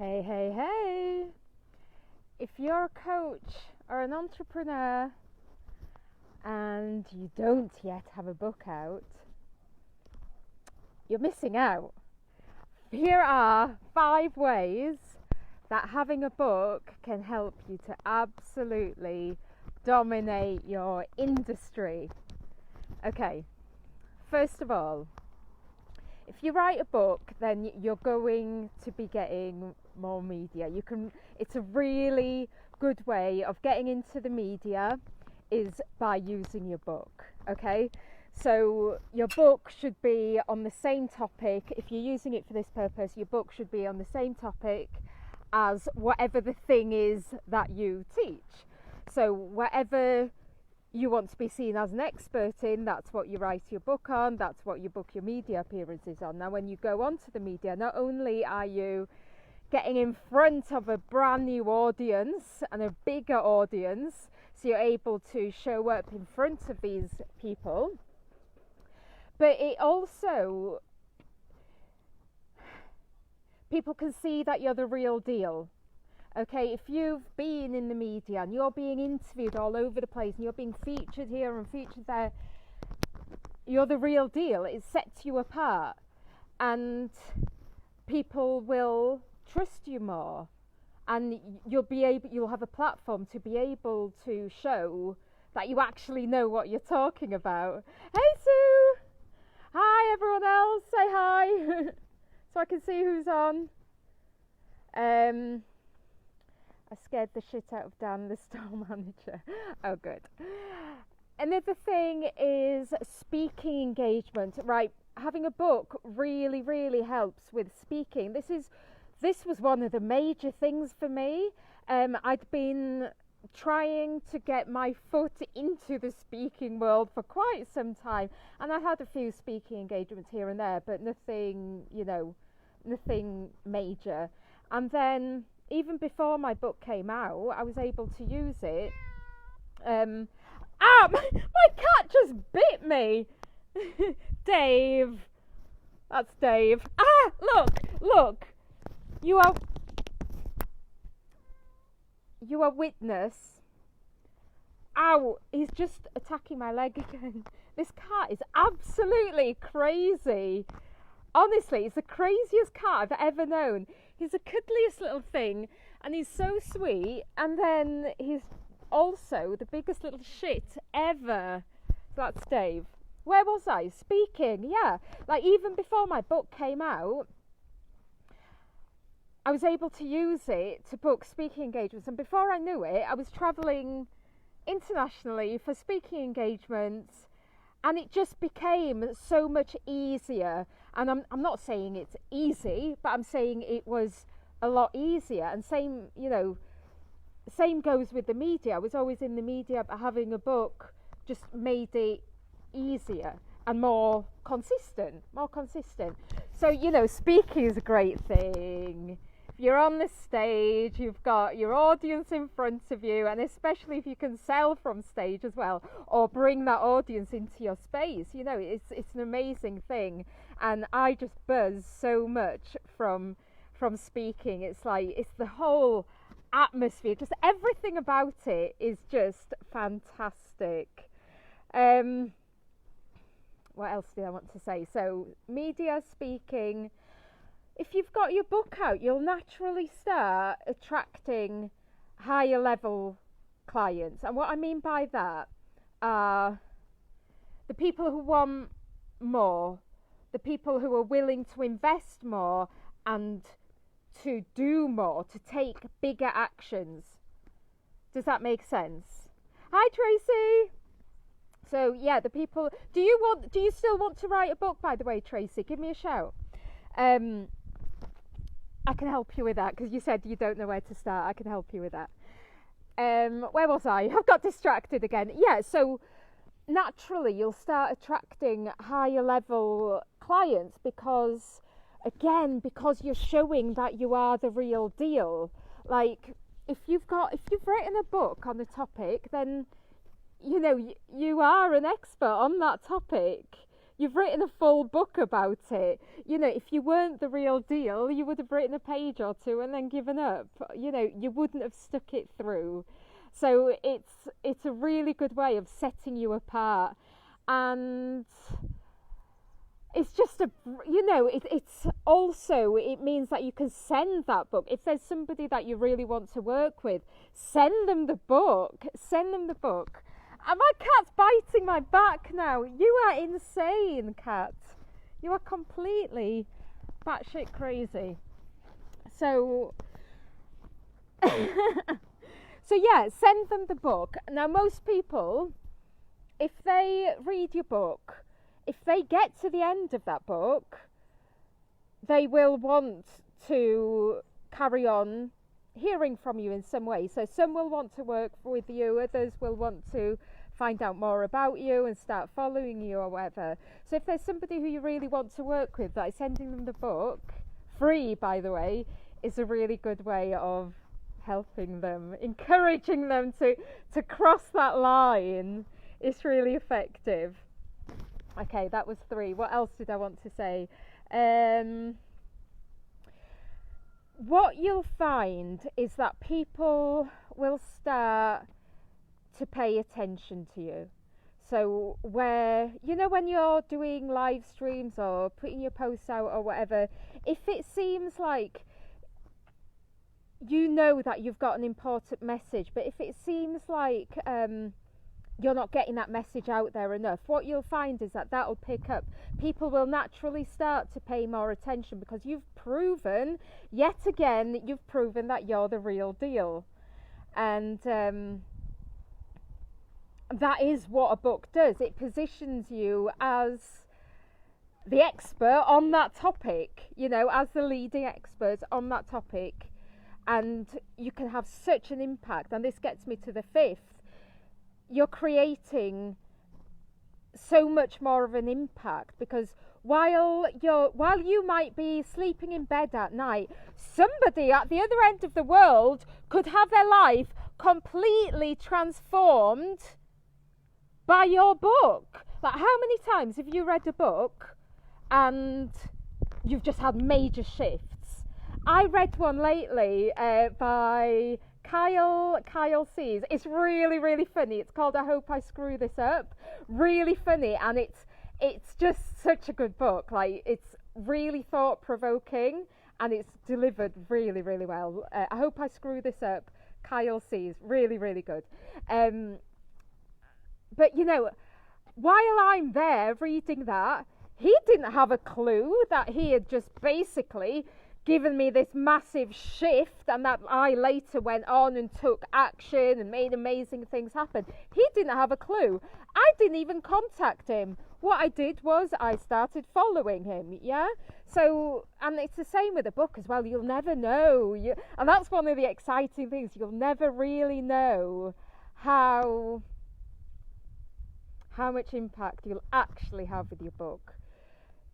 Hey, hey, hey! If you're a coach or an entrepreneur and you don't yet have a book out, you're missing out. Here are 5 ways that having a book can help you to absolutely dominate your industry. Okay, first of all, if you write a book, then you're going to be getting more media. It's a really good way of getting into the media is by using your book. Okay, so your book should be on the same topic. If you're using it for this purpose, your book should be on the same topic as whatever the thing is that you teach. So whatever you want to be seen as an expert in, that's what you write your book on, that's what you book your media appearances on. Now when you go onto the media, not only are you getting in front of a brand new audience and a bigger audience, so you're able to show up in front of these people, but it also, people can see that you're the real deal. Okay, if you've been in the media and you're being interviewed all over the place and you're being featured here and featured there, you're the real deal. It sets you apart and people will trust you more, and you'll have a platform to be able to show that you actually know what you're talking about. Hey Sue! Hi everyone else, say hi so I can see who's on. I scared the shit out of Dan, the store manager. Oh, good. Another thing is speaking engagement. Right, having a book really, really helps with speaking. This was one of the major things for me. I'd been trying to get my foot into the speaking world for quite some time, and I had a few speaking engagements here and there, but nothing major. And then even before my book came out, I was able to use it. My cat just bit me. Dave. That's Dave. Look. You are witness. Ow, he's just attacking my leg again. This cat is absolutely crazy. Honestly, it's the craziest cat I've ever known. He's the cuddliest little thing, and he's so sweet, and then he's also the biggest little shit ever. So that's Dave. Where was I? Speaking, yeah. Like, even before my book came out, I was able to use it to book speaking engagements, and before I knew it, I was travelling internationally for speaking engagements, and it just became so much easier. And I'm not saying it's easy, but I'm saying it was a lot easier. And same goes with the media. I was always in the media, but having a book just made it easier and more consistent. So, speaking is a great thing. If you're on the stage, you've got your audience in front of you, and especially if you can sell from stage as well, or bring that audience into your space, it's an amazing thing. And I just buzz so much from speaking. It's the whole atmosphere, just everything about it is just fantastic. What else did I want to say? So, media, speaking. If you've got your book out, you'll naturally start attracting higher level clients. And what I mean by that are the people who want more, the people who are willing to invest more and to do more, to take bigger actions. Does that make sense? Hi Tracy! So yeah, the people, do you still want to write a book, by the way, Tracy? Give me a shout. I can help you with that, because you said you don't know where to start. I can help you with that. Where was I? I've got distracted again. Yeah, so naturally you'll start attracting higher level clients because you're showing that you are the real deal. Like, if you've written a book on a topic, then you are an expert on that topic. you've written a full book about it. You know, if you weren't the real deal, you would have written a page or two and then given up. You know, you wouldn't have stuck it through. So it's a really good way of setting you apart. And it's just it's also, it means that you can send that book. If there's somebody that you really want to work with, send them the book. And my cat's biting my back now. You are insane, cat. You are completely batshit crazy. So, so yeah, send them the book. Now, most people, if they read your book, if they get to the end of that book, they will want to carry on hearing from you in some way. So some will want to work with you, others will want to find out more about you and start following you or whatever. So if there's somebody who you really want to work with, like sending them the book, free by the way, is a really good way of helping them, encouraging them to cross that line. It's really effective. Okay, that was 3. What else did I want to say? What you'll find is that people will start to pay attention to you. So when you're doing live streams or putting your posts out or whatever, if it seems like you know that you've got an important message, but if it seems like you're not getting that message out there enough, what you'll find is that that'll pick up. People will naturally start to pay more attention because you've proven, yet again, that you're the real deal. And that is what a book does. It positions you as the expert on that topic, as the leading expert on that topic. And you can have such an impact. And this gets me to the 5th. You're creating so much more of an impact, because while you might be sleeping in bed at night, somebody at the other end of the world could have their life completely transformed by your book. Like, how many times have you read a book and you've just had major shifts? I read one lately by Kyle Cease. It's really, really funny. It's called I Hope I Screw This Up. Really funny, and it's just such a good book. Like, it's really thought-provoking, and it's delivered really, really well. I Hope I Screw This Up, Kyle Cease. Really, really good. But, while I'm there reading that, he didn't have a clue that he had just basically given me this massive shift, and that I later went on and took action and made amazing things happen. He didn't have a clue. I didn't even contact him. What I did was I started following him, yeah? So, and it's the same with a book as well. You'll never know. And that's one of the exciting things. You'll never really know how much impact you'll actually have with your book.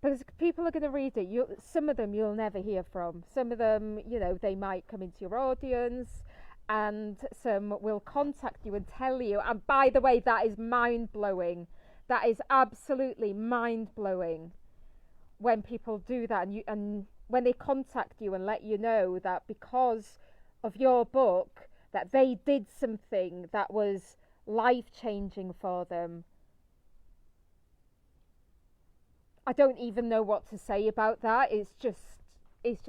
Because people are going to read it. Some of them you'll never hear from. Some of them, they might come into your audience, and some will contact you and tell you. And by the way, that is mind-blowing. That is absolutely mind-blowing when people do that, and when they contact you and let you know that because of your book that they did something that was life-changing for them. I don't even know what to say about that. It's just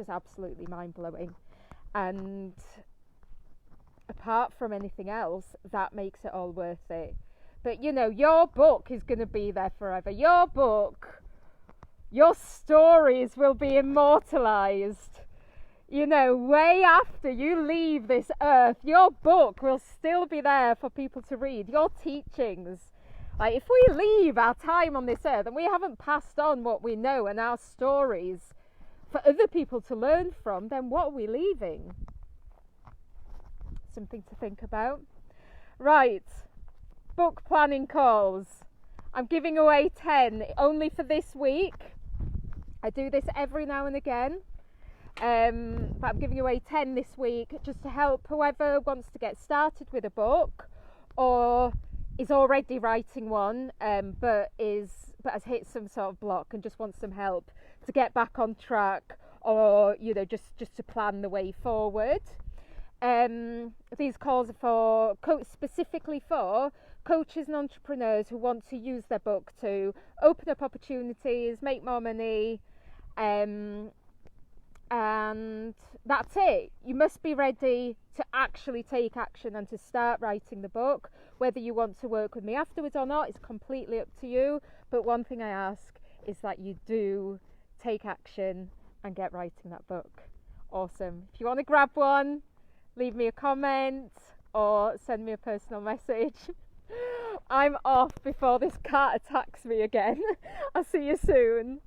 absolutely mind-blowing. And apart from anything else, that makes it all worth it. But your book is going to be there forever. Your book, your stories will be immortalized. Way after you leave this earth, your book will still be there for people to read. Your teachings. Like, if we leave our time on this earth and we haven't passed on what we know and our stories for other people to learn from, then what are we leaving? Something to think about. Right, book planning calls. I'm giving away 10 only for this week. I do this every now and again. But I'm giving away 10 this week just to help whoever wants to get started with a book, or is already writing one, but is but has hit some sort of block and just wants some help to get back on track, or just to plan the way forward. These calls are specifically for coaches and entrepreneurs who want to use their book to open up opportunities, make more money, and that's it. You must be ready to actually take action and to start writing the book. Whether you want to work with me afterwards or not is completely up to you, but one thing I ask is that you do take action and get writing that book. Awesome. If you want to grab one, leave me a comment or send me a personal message. I'm off before this cat attacks me again. I'll see you soon.